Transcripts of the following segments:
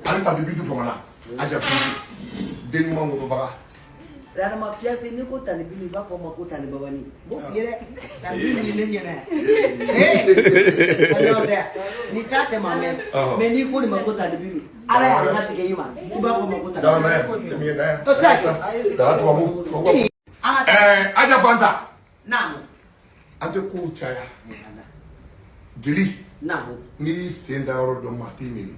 Ale ta bibi fɔngana a ja bibi den ɲuman wolo baga Rama fiase ni ko tali bibi ba fɔ ma ko tali babani bo fiere tali bibi ne ɲɛna ni sa tɛ ma mɛn mais ni ko ni ma ko tali bibi ala y'a ka tigɛ i ma i b'a fɔ ma ko tali bibi o sa da tubabu aja fanta naamu an tɛ kow caya jeli naamu ni sen da yɔrɔ dɔ maa t'i miiri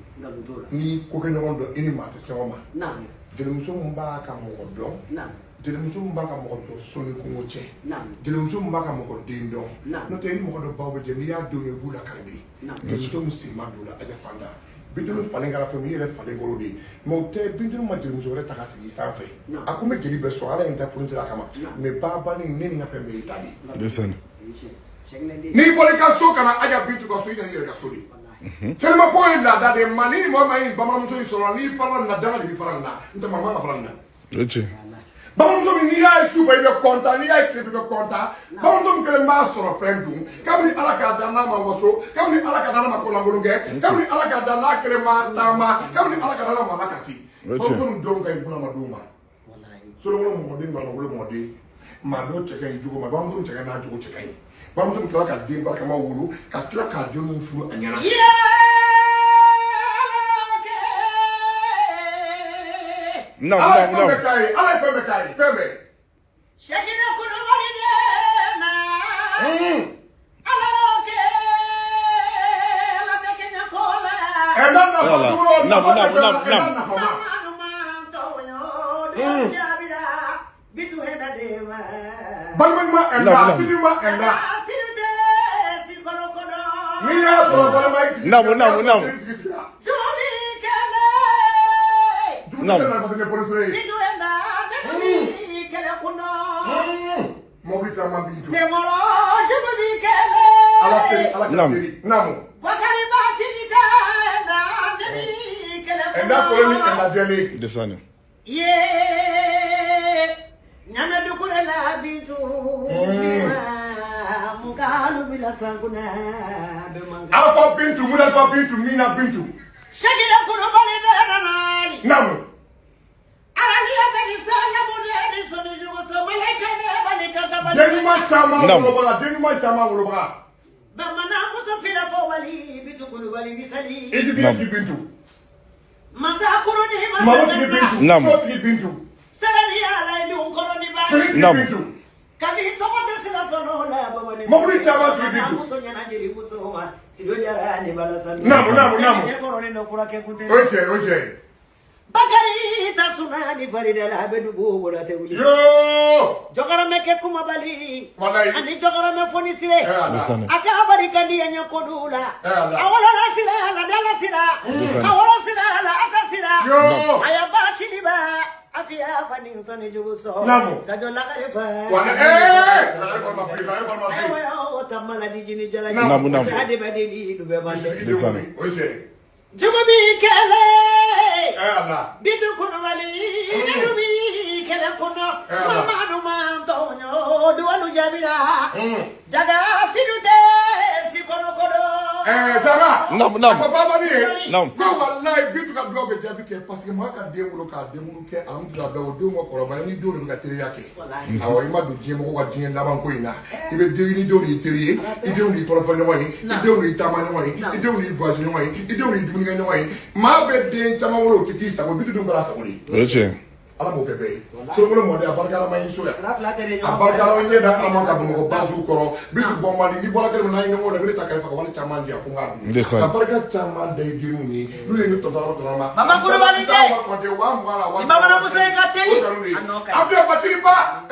ni ko kɛ ɲɔgɔn dɔn i ni maa tɛ se ɲɔgɔn ma naamu jelimuso min b'a ka mɔgɔ dɔn naamu jelimuso min b'a ka mɔgɔ dɔn sɔnni kungo cɛ naamu jelimuso min b'a ka mɔgɔ den dɔn naamu n'o tɛ i ni mɔgɔ dɔ baw bɛ jɛ n'i y'a denw ye i b'u lakari de jelimuso min sen ma don o la aja fanta bintulu falen kɛra fɛn min i yɛrɛ falen kɔrɔ de mɛ o tɛ bintulu ma jelimuso wɛrɛ ta ka sigi sanfɛ a ko n bɛ jeli bɛɛ sɔn ala ye n ta furu sira kama mɛ baabani ne ni n ka fɛn bɛɛ y'i ta de n'i bɔra i ka so ka na aja bintu ka so i ka i yɛrɛ ka so de seulement fo ye laada de ma ni mɔgɔ ma ye nin bamamuso in sɔrɔ n'i fara nin na danga de b'i fara nin na n tɛ maa ma ka fara nin na bamamuso min n'i y'a ye su fɛ i bɛ kɔntan n'i y'a ye tile fɛ i bɛ kɔntan bamamuso min kelen b'a sɔrɔ fɛn dun kabini ala k'a dan n'a ma waso kabini ala k'a dan n'a ma kolankolon kɛ kabini ala k'a dan n'a kelen ma taama kabini ala k'a dan n'a ma lakasi bamamuso min denw ka ɲi bunadamadenw ma solomɔn mɔden banagolo mɔden maa dɔ cɛ ka ɲi jogo ma bamamuso min cɛ ka ɲi n'a jogo cɛ ka ɲi bamamuso min tila ka den barikama wolo ka tila k'a denw furu a ɲɛna No. Ala ye fɛn bɛɛ k'a ye fɛn bɛɛ. Sekina Kulubali de na. Ala y'o kɛ ala tɛ kɛɲɛ ko la. N'a nafa duuru o nafa tɛ bɛɛ la n'a nafa ma. Balima ɛnda sini ma ɛnda. Sini tɛ si kɔnɔ. N'i y'a sɔrɔ balima ye. Namu. Joli kɛlɛ. Namu. Bidu ɛnda ne kɛlɛ kɔnɔ. Mɔbili caman b'i jɔ. Sɛmɔrɔ jugu bi kɛlɛ. Ala teri. Namu. Bakari Batili ka ɛnda ne kɛlɛ kɔnɔ. Ɛnda kɔlɔn ni ɛnda jɛlen. Desani. Nyamadu la bintu mukalu bila sanguna be manga Alfa bintu mulfa bintu mina bintu Shakira Kulubali de nanali namu Araliya be sala bude ni soni jugo so malaika ne balika kabali denuma chama woloba bamana muso fila fo wali bitu Kulubali ni sali Idi bintu masa kuruni masa bintu Sarani ala idun koroni ba bintu Kabi tokote sila fano la babani Mabuli chama bintu muso nyana jeli muso ma sido jara ni balasan namu koroni no kura ke kute oje Bakari tasuna ni farida la bedu go wala te wuli yo jogara me ke kuma bali wallahi ani jogara me foni sire aka bari kandi enyo kodula awala la sira la dala sira awala sira la asasira yo ayaba chiniba afia fani nsoni jubuso sajo la karefa wala ayo tamala dijini jala namu ade badeli dube bande oje jugo bi kele ala bitu Kulubali nadu bi kele kono mama no mantonyo duwalu jabira jaga sidute sikono Zara Namu. Baba ni Namu. Ko wallahi bitu ka dɔw bɛ jaabi kɛ parce que maa ka den wolo k'a den wolo kɛ alhamdulilah o denw ka kɔrɔbaya ni denw de bɛ ka teriya kɛ awɔ i ma don diɲɛ mɔgɔ ka diɲɛ laban ko in na i bɛ den ni denw de y'i teri ye i denw de y'i tɔlɔfɔ ɲɔgɔn ye i denw de y'i taama ɲɔgɔn ye i denw de y'i voyage ɲɔgɔn ye i denw de y'i dumuni kɛ ɲɔgɔn ye maa bɛ den caman wolo o tɛ k'i sago bitu dun kɛra a sago de Ala m'o kɛ bɛɛ ye solomɔn mɔden a barikala ma ɲi so yan a barikala ɲɛ da Ala ma ka Bamakɔ baasiw kɔrɔ bitu bɔ man di ni bɔra kelen min na ɲɔgɔn na i bɛ taa kɛrɛfɛ ka wari caman di yan ko n k'a dun ka barika caman da i denw ye n'u ye ne tɔtɔrɔ ma Mama Kulubali de Mama muso ka teli Afia Batili ba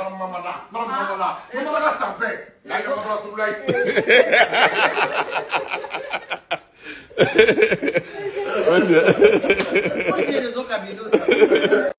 mama ka sanfɛ la ya Rasulullah